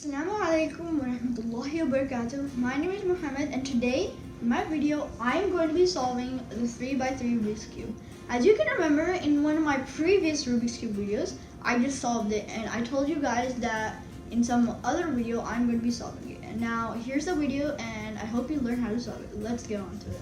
Assalamu alaikum warahmatullahi wabarakatuh. My name is Muhammad, and today in my video I am going to be solving the 3x3 Rubik's Cube. As you can remember, in one of my previous Rubik's Cube videos I just solved it, and I told you guys that in some other video I'm going to be solving it. And now here's the video, and I hope you learn how to solve it. Let's get on to it.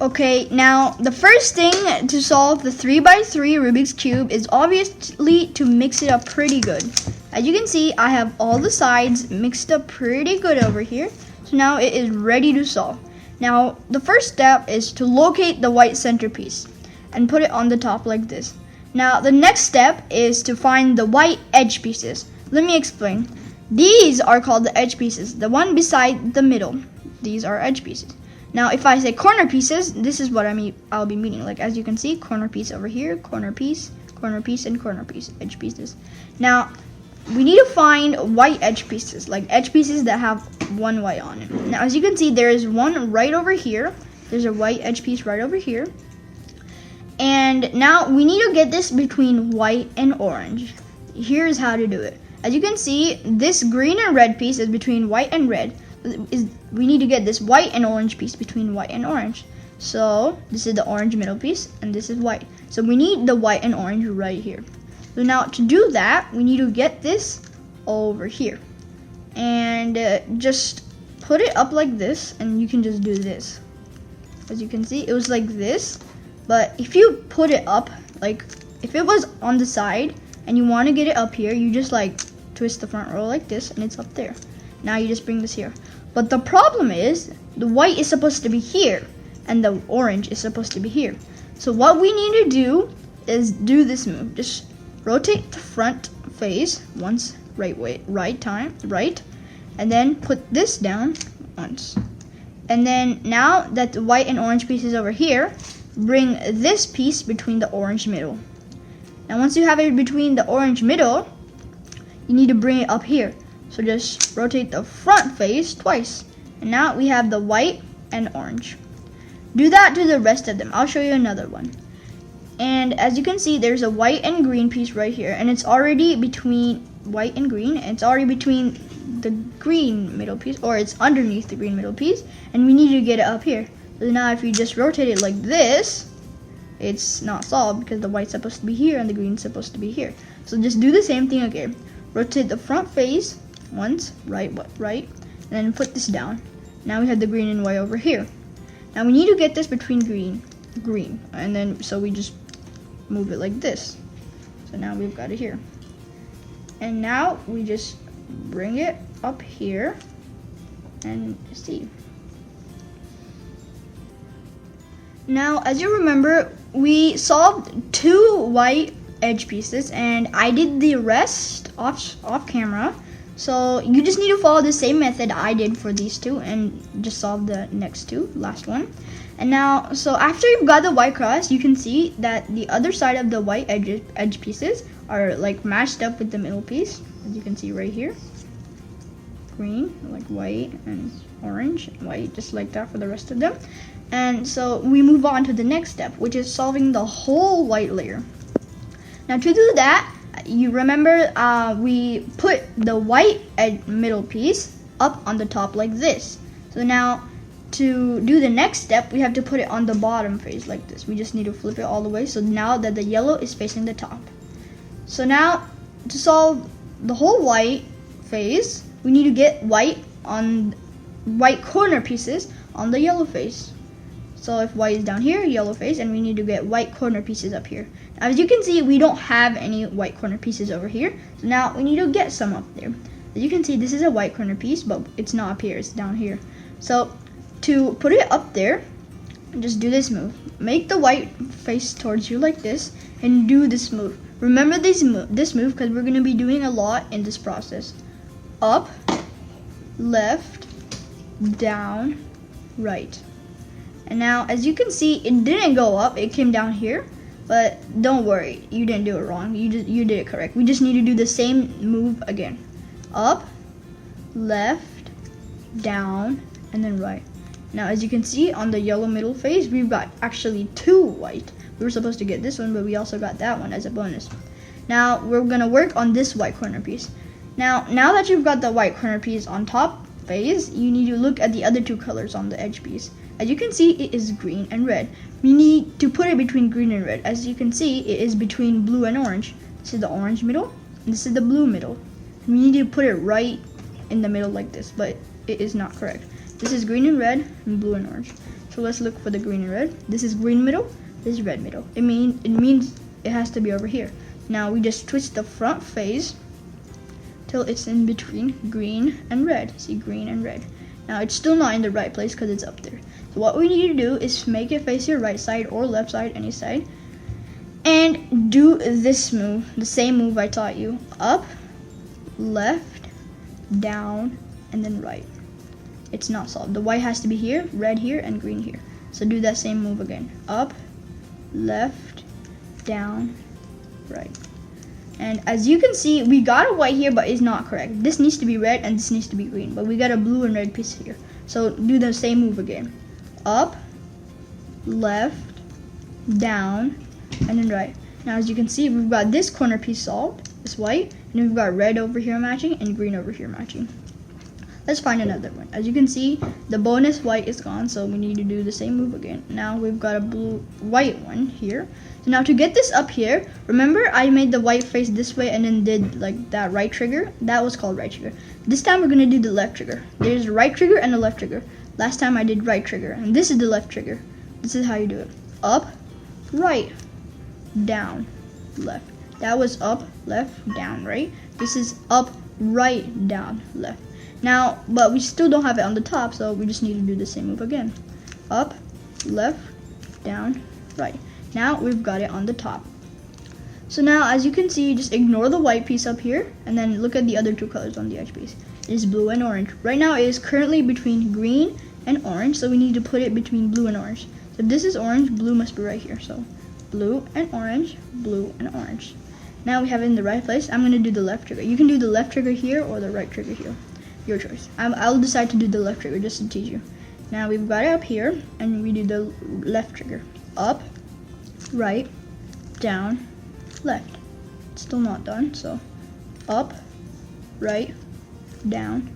Okay, now the first thing to solve the 3x3 Rubik's Cube is obviously to mix it up pretty good. As you can see, I have all the sides mixed up pretty good over here. So now it is ready to solve. Now the first step is to locate the white centerpiece and put it on the top like this. Now the next step is to find the white edge pieces. Let me explain. These are called the edge pieces, the one beside the middle. These are edge pieces. Now if I say corner pieces, this is what I'll be meaning. Like, as you can see, corner piece over here, corner piece, and corner piece, edge pieces. Now we need to find white edge pieces, like edge pieces that have one white on it. Now as you can see, there is one right over here. There's a white edge piece right over here. And now we need to get this between white and orange. Here's how to do it. As you can see, this green and red piece is between white and red. We need to get this white and orange piece between white and orange. So this is the orange middle piece, and this is white. So we need the white and orange right here. So now to do that, we need to get this over here. And just put it up like this, and you can just do this. As you can see, it was like this. But if you put it up, like if it was on the side and you want to get it up here, you just like twist the front row like this, and it's up there. Now you just bring this here. But the problem is, the white is supposed to be here and the orange is supposed to be here. So what we need to do is do this move. Just rotate the front face once, right, and then put this down once. And then now that the white and orange piece is over here, bring this piece between the orange middle. Now once you have it between the orange middle, you need to bring it up here. So just rotate the front face twice. And now we have the white and orange. Do that to the rest of them. I'll show you another one. And as you can see, there's a white and green piece right here. And it's already between white and green. And it's already between the green middle piece, or it's underneath the green middle piece. And we need to get it up here. So now if you just rotate it like this, it's not solved because the white's supposed to be here and the green's supposed to be here. So just do the same thing again. Rotate the front face once, right, and then put this down. Now we have the green and white over here. Now we need to get this between green, and then so we just move it like this. So now we've got it here. And now we just bring it up here and see. Now, as you remember, we solved two white edge pieces, and I did the rest off camera. So you just need to follow the same method I did for these two and just solve the next two, last one. And now, so after you've got the white cross, you can see that the other side of the white edge pieces are like matched up with the middle piece, as you can see right here. Green, like white, and orange, white, just like that for the rest of them. And so we move on to the next step, which is solving the whole white layer. Now to do that, you remember we put the white middle piece up on the top like this. So now to do the next step, we have to put it on the bottom face like this. We just need to flip it all the way, so now that the yellow is facing the top. So now to solve the whole white face, we need to get white corner pieces on the yellow face. So if white is down here, yellow face, and we need to get white corner pieces up here. Now, as you can see, we don't have any white corner pieces over here. So now we need to get some up there. As you can see, this is a white corner piece, but it's not up here, it's down here. So to put it up there, just do this move. Make the white face towards you like this, and do this move. Remember this move because we're going to be doing a lot in this process. Up, left, down, right. And now, as you can see, it didn't go up, it came down here. But don't worry, you didn't do it wrong. You did it correct. We just need to do the same move again. Up, left, down, and then right. Now, as you can see on the yellow middle face, we've got actually two white. We were supposed to get this one, but we also got that one as a bonus. Now, we're gonna work on this white corner piece. Now that you've got the white corner piece on top face, you need to look at the other two colors on the edge piece. As you can see, it is green and red. We need to put it between green and red. As you can see, it is between blue and orange. This is the orange middle, and this is the blue middle. We need to put it right in the middle like this, but it is not correct. This is green and red, and blue and orange. So let's look for the green and red. This is green middle, this is red middle. It means it has to be over here. Now we just twist the front face till it's in between green and red. See, green and red. Now it's still not in the right place because it's up there. So what we need to do is make it face your right side or left side, any side, and do this move, the same move I taught you. Up, left, down, and then right. It's not solved. The white has to be here, red here, and green here. So do that same move again. Up, left, down, right. And as you can see, we got a white here, but it's not correct. This needs to be red and this needs to be green, but we got a blue and red piece here. So do the same move again. Up, left, down, and then right. Now as you can see, we've got this corner piece solved, it's white, and we've got red over here matching and green over here matching. Let's find another one. As you can see, the bonus white is gone, so we need to do the same move again. Now we've got a white one here. So now to get this up here, remember I made the white face this way and then did like that right trigger? That was called right trigger. This time we're gonna do the left trigger. There's a right trigger and a left trigger. Last time I did right trigger, and this is the left trigger. This is how you do it. Up, right, down, left. That was up, left, down, right? This is up, right, down, left. Now, but we still don't have it on the top, so we just need to do the same move again. Up, left, down, right. Now we've got it on the top. So now, as you can see, just ignore the white piece up here, and then look at the other two colors on the edge piece. It is blue and orange. Right now, it is currently between green and orange, so we need to put it between blue and orange. So if this is orange, blue must be right here. So blue and orange, blue and orange. Now we have it in the right place. I'm gonna do the left trigger. You can do the left trigger here or the right trigger here. Your choice. I'll decide to do the left trigger just to teach you. Now we've got it up here, and we do the left trigger. Up, right, down, left. It's still not done, so up, right, down,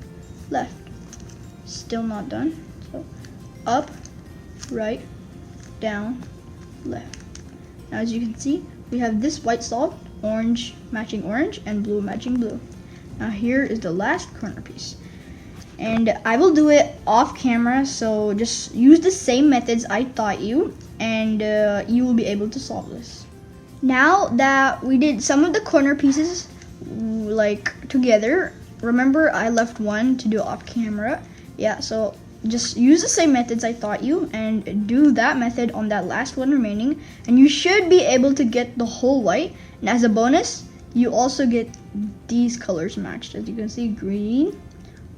left. Still not done, so up, right, down, left. Now as you can see, we have this white solved, orange matching orange, and blue matching blue. Now here is the last corner piece, and I will do it off camera, so just use the same methods I taught you, and you will be able to solve this. Now that we did some of the corner pieces like together, remember I left one to do off camera. Yeah, so just use the same methods I taught you and do that method on that last one remaining, and you should be able to get the whole white. And as a bonus, you also get these colors matched. As you can see, green,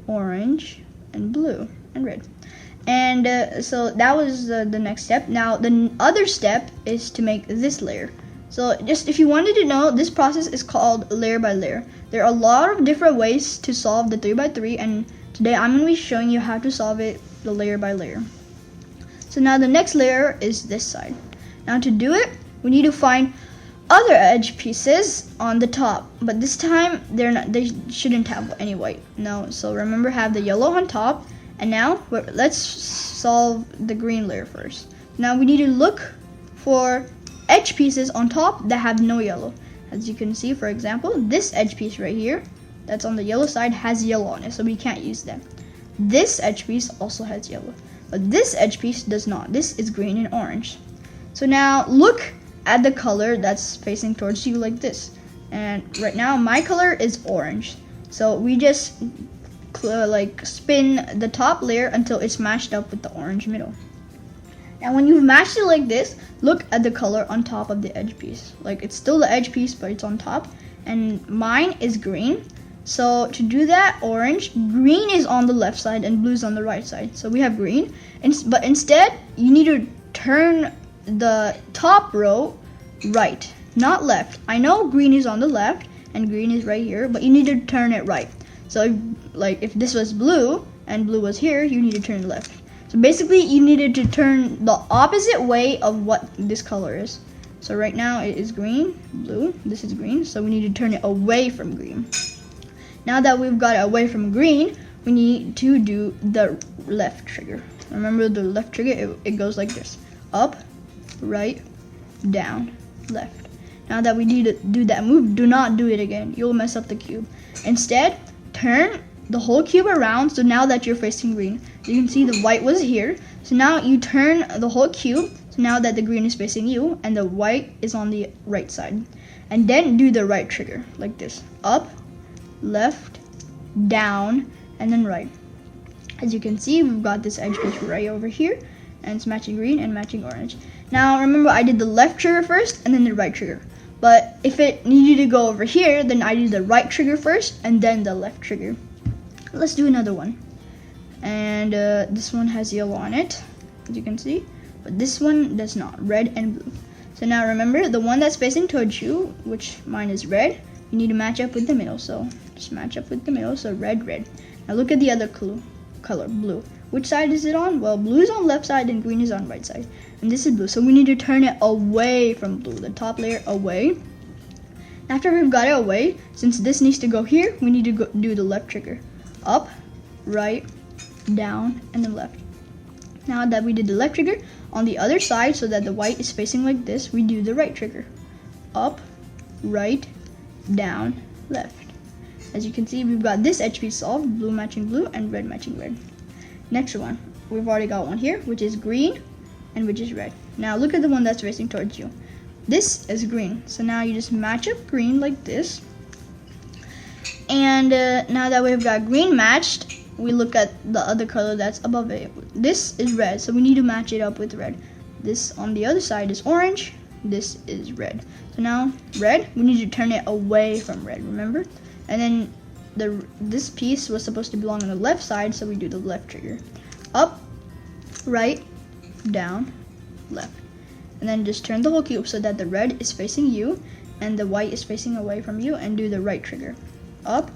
orange, and blue, and red. And so that was the next step. Now the other step is to make this layer. So just if you wanted to know, this process is called layer by layer. There are a lot of different ways to solve the 3x3, and today I'm going to be showing you how to solve it the layer by layer. So now the next layer is this side. Now to do it, we need to find other edge pieces on the top, but this time they shouldn't have any white. No, so remember, have the yellow on top. And now let's solve the green layer first. Now we need to look for edge pieces on top that have no yellow. As you can see, for example, this edge piece right here that's on the yellow side has yellow on it, so we can't use them. This edge piece also has yellow, but this edge piece does not. This is green and orange. So now look at the color that's facing towards you like this. And right now my color is orange, so we just like spin the top layer until it's matched up with the orange middle. And when you've matched it like this, look at the color on top of the edge piece. Like, it's still the edge piece, but it's on top. And mine is green. So to do that, orange, green is on the left side and blue is on the right side. So we have green, but instead you need to turn the top row right, not left. I know green is on the left and green is right here, but you need to turn it right. So if this was blue and blue was here, you need to turn it left. So basically you needed to turn the opposite way of what this color is. So right now it is green, blue, this is green, so we need to turn it away from green. Now that we've got it away from green, we need to do the left trigger. Remember the left trigger, it goes like this. Up, right, down, left. Now that we need to do that move, do not do it again. You'll mess up the cube. Instead, turn the whole cube around, so now that you're facing green. You can see the white was here. So now you turn the whole cube, so now that the green is facing you and the white is on the right side. And then do the right trigger, like this. Up, left, down, and then right. As you can see, we've got this edge piece right over here, and it's matching green and matching orange. Now remember, I did the left trigger first and then the right trigger. But if it needed to go over here, then I did the right trigger first and then the left trigger. Let's do another one. And this one has yellow on it, as you can see, but this one does not, red and blue. So now remember, the one that's facing towards you, which mine is red, you need to match up with the middle. So just match up with the middle, so red, red. Now look at the other color, blue. Which side is it on? Well, blue is on left side and green is on right side. And this is blue, so we need to turn it away from blue, the top layer away. After we've got it away, since this needs to go here, we need to do the left trigger. Up, right, down, and then left. Now that we did the left trigger, on the other side, so that the white is facing like this, we do the right trigger. Up, right, down, left. As you can see, we've got this edge piece solved, blue matching blue and red matching red. Next one, we've already got one here, which is green and which is red. Now look at the one that's facing towards you. This is green, so now you just match up green like this. And now that we've got green matched, we look at the other color that's above it. This is red, so we need to match it up with red. This on the other side is orange, this is red. So now red, we need to turn it away from red, remember? And then this piece was supposed to belong on the left side, so we do the left trigger. Up, right, down, left. And then just turn the whole cube so that the red is facing you and the white is facing away from you, and do the right trigger. Up,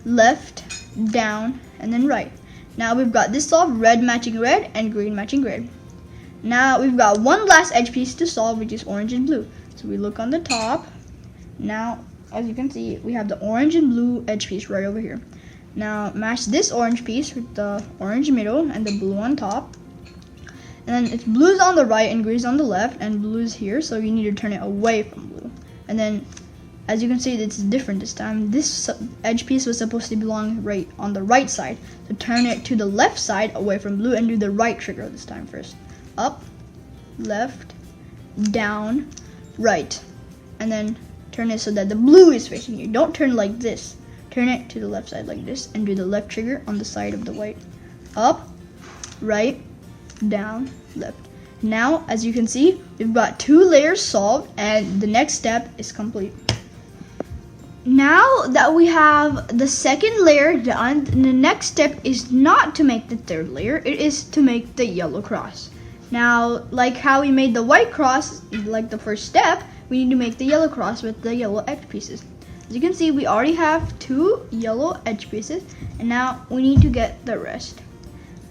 left, down, and then right. Now we've got this solved, red matching red and green matching red. Now we've got one last edge piece to solve, which is orange and blue. So we look on the top. Now, as you can see, we have the orange and blue edge piece right over here. Now match this orange piece with the orange middle and the blue on top. And then it's blue's on the right and green's on the left, and blue's here, so you need to turn it away from blue. And then, as you can see, it's different this time. This edge piece was supposed to belong right on the right side. So turn it to the left side away from blue and do the right trigger this time first. Up, left, down, right. And then turn it so that the blue is facing you. Don't turn like this. Turn it to the left side like this and do the left trigger on the side of the white. Up, right, down, left. Now, as you can see, we've got two layers solved and the next step is complete. Now that we have the second layer done, the next step is not to make the third layer, it is to make the yellow cross. Now, like how we made the white cross, like the first step, we need to make the yellow cross with the yellow edge pieces. As you can see, we already have two yellow edge pieces, and now we need to get the rest.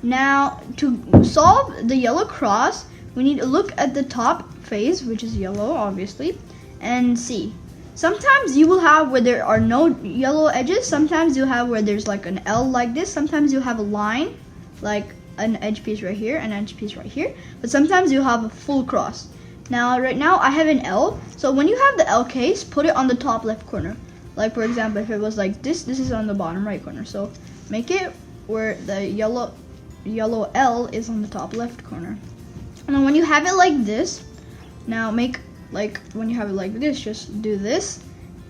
Now, to solve the yellow cross, we need to look at the top face, which is yellow, obviously, and see. Sometimes you will have where there are no yellow edges, sometimes you'll have where there's like an L like this, sometimes you'll have a line, like an edge piece right here, an edge piece right here, but sometimes you'll have a full cross. Now, right now, I have an L, so when you have the L case, put it on the top left corner. Like, for example, if it was like this, this is on the bottom right corner, so make it where the yellow L is on the top left corner. And then when you have it like this, now make, like, when you have it like this, just do this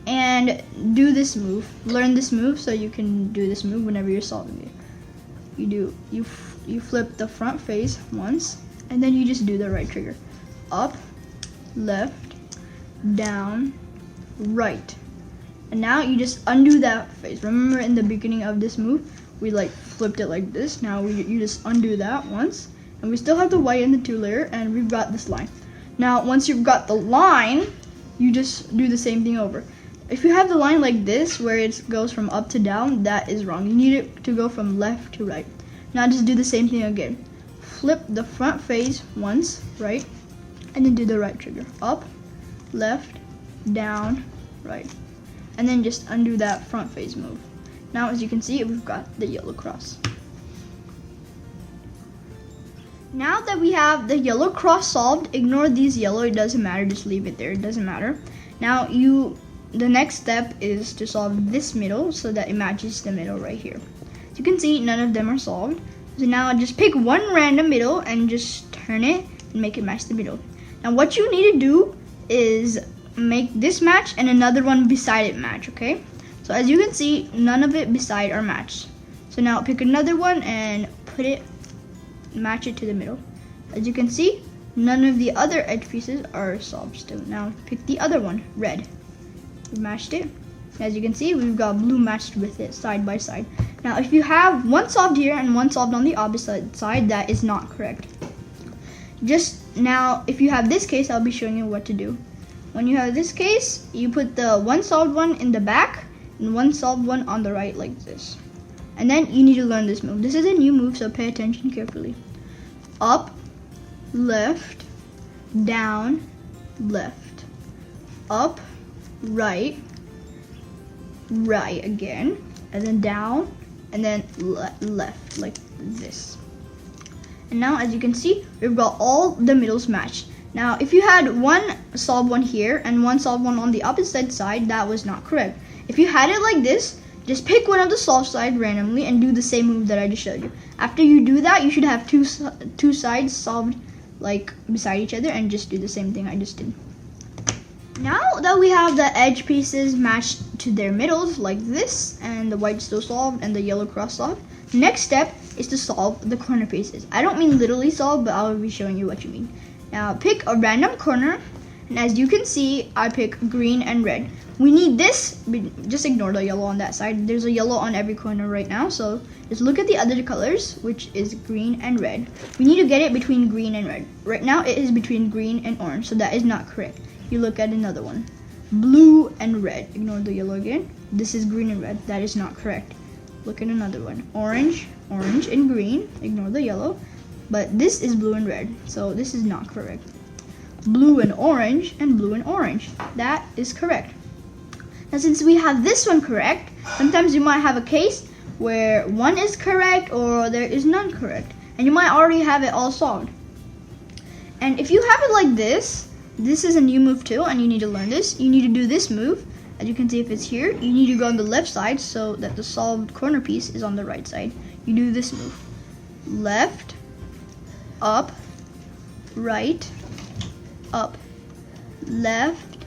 and do this move. Learn this move so you can do this move whenever you're solving it. You flip the front face once, and then you just do the right trigger. Up, left, down, right. And now you just undo that face. Remember in the beginning of this move, we like flipped it like this. Now you just undo that once, and we still have the white in the two layer, and we've got this line. Now once you've got the line, you just do the same thing over. If you have the line like this, where it goes from up to down, that is wrong. You need it to go from left to right. Now just do the same thing again. Flip the front face once, right, and then do the right trigger. Up, left, down, right. And then just undo that front face move. Now as you can see, we've got the yellow cross. Now that we have the yellow cross solved, ignore these yellow, it doesn't matter, just leave it there, it doesn't matter. Now the next step is to solve this middle so that it matches the middle right here. As you can see, none of them are solved. So now just pick one random middle and just turn it and make it match the middle. Now what you need to do is make this match and another one beside it match, okay? So as you can see, none of it beside are matched. So now pick another one and match it to the middle. As you can see, none of the other edge pieces are solved still. Now pick the other one, red. We matched it. As you can see, we've got blue matched with it side by side. Now if you have one solved here and one solved on the opposite side, that is not correct. Just now, if you have this case, I'll be showing you what to do. When you have this case, you put the one solved one in the back and one solved one on the right like this. And then you need to learn this move. This is a new move, so pay attention carefully. Up, left, down, left. Up, right, right again, and then down, and then left, like this. And now as you can see, we've got all the middles matched. Now if you had one solved one here and one solved one on the opposite side, that was not correct. If you had it like this, just pick one of the solved side randomly and do the same move that I just showed you. After you do that, you should have two sides solved like beside each other, and just do the same thing I just did. Now that we have the edge pieces matched to their middles like this, and the white still solved and the yellow cross solved, next step is to solve the corner pieces. I don't mean literally solve, but I'll be showing you what you mean. Now pick a random corner, and as you can see, I pick green and red. We need this, just ignore the yellow on that side. There's a yellow on every corner right now, so just look at the other colors, which is green and red. We need to get it between green and red. Right now it is between green and orange, so that is not correct. You look at another one, blue and red. Ignore the yellow again. This is green and red. That is not correct. Look at another one, orange, orange and green. Ignore the yellow, but this is blue and red, so this is not correct. Blue and orange and blue and orange. That is correct. Now since we have this one correct, sometimes you might have a case where one is correct or there is none correct, and you might already have it all solved. And if you have it like this is a new move too, and you need to learn this. You need to do this move. As you can see, if it's here, you need to go on the left side so that the solved corner piece is on the right side. You do this move. Left, up, right, up, left,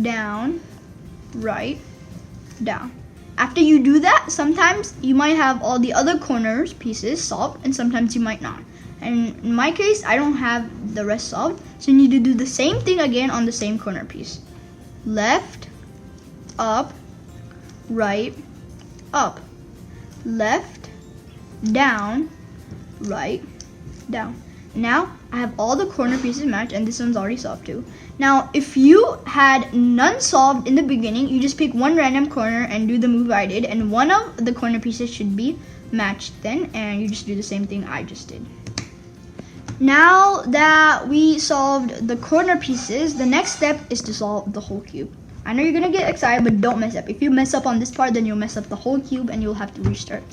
down, right, down. After you do that, sometimes you might have all the other corners pieces solved, and sometimes you might not. And in my case, I don't have the rest solved, so you need to do the same thing again on the same corner piece. Left, up, right, up, left, down, right, down. Now I have all the corner pieces matched, and this one's already solved too. Now if you had none solved in the beginning, you just pick one random corner and do the move I did, and one of the corner pieces should be matched then, and you just do the same thing I just did. Now that we solved the corner pieces, the next step is to solve the whole cube. I know you're gonna get excited, but don't mess up. If you mess up on this part, then you'll mess up the whole cube and you'll have to restart.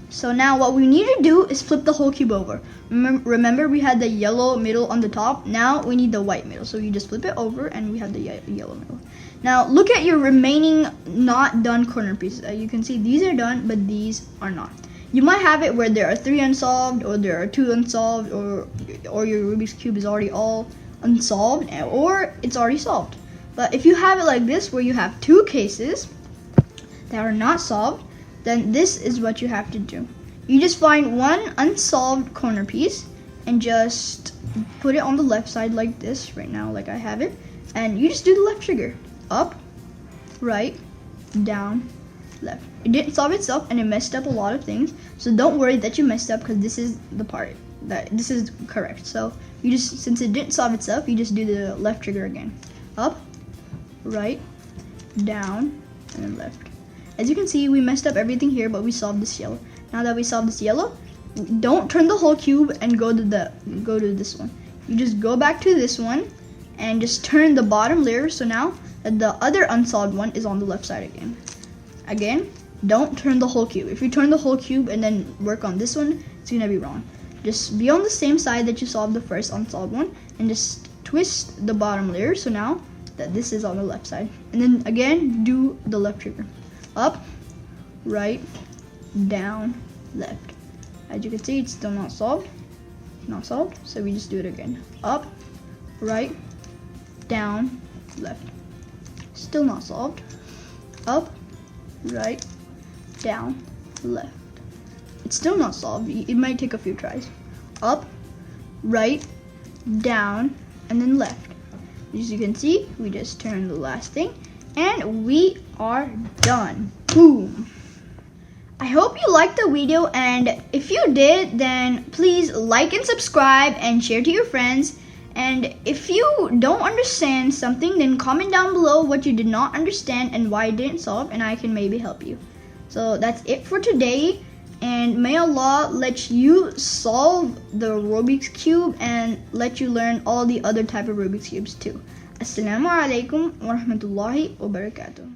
So now what we need to do is flip the whole cube over. Remember we had the yellow middle on the top. Now we need the white middle. So you just flip it over and we have the yellow middle. Now look at your remaining not done corner pieces. You can see these are done, but these are not. You might have it where there are 3 unsolved, or there are 2 unsolved, or your Rubik's Cube is already all unsolved, or it's already solved. But if you have it like this, where you have 2 cases that are not solved, then this is what you have to do. You just find one unsolved corner piece and just put it on the left side like this, right now like I have it, and you just do the left trigger. Up, right, down, left. It didn't solve itself and it messed up a lot of things, so don't worry that you messed up, because this is the part that this is correct. So you just, since it didn't solve itself, you just do the left trigger again. Up, right, down, and then left. As you can see, we messed up everything here, but we solved this yellow. Now that we solved this yellow, don't turn the whole cube and go to this one. You just go back to this one and just turn the bottom layer, so now the other unsolved one is on the left side again. Don't turn the whole cube. If you turn the whole cube and then work on this one, it's gonna be wrong. Just be on the same side that you solved the first unsolved one and just twist the bottom layer so now that this is on the left side. And then again, do the left trigger. Up, right, down, left. As you can see, it's still not solved. Not solved, so we just do it again. Up, right, down, left. Still not solved. Up, right, down, left. It's still not solved. It might take a few tries. Up, right, down, and then left. As you can see, we just turned the last thing and we are done. Boom. I hope you liked the video, and if you did, then please like and subscribe and share to your friends. And if you don't understand something, then comment down below what you did not understand and why it didn't solve, and I can maybe help you. So that's it for today, and may Allah let you solve the Rubik's Cube and let you learn all the other type of Rubik's Cubes too. Assalamu alaikum wa rahmatullahi wa barakatuh.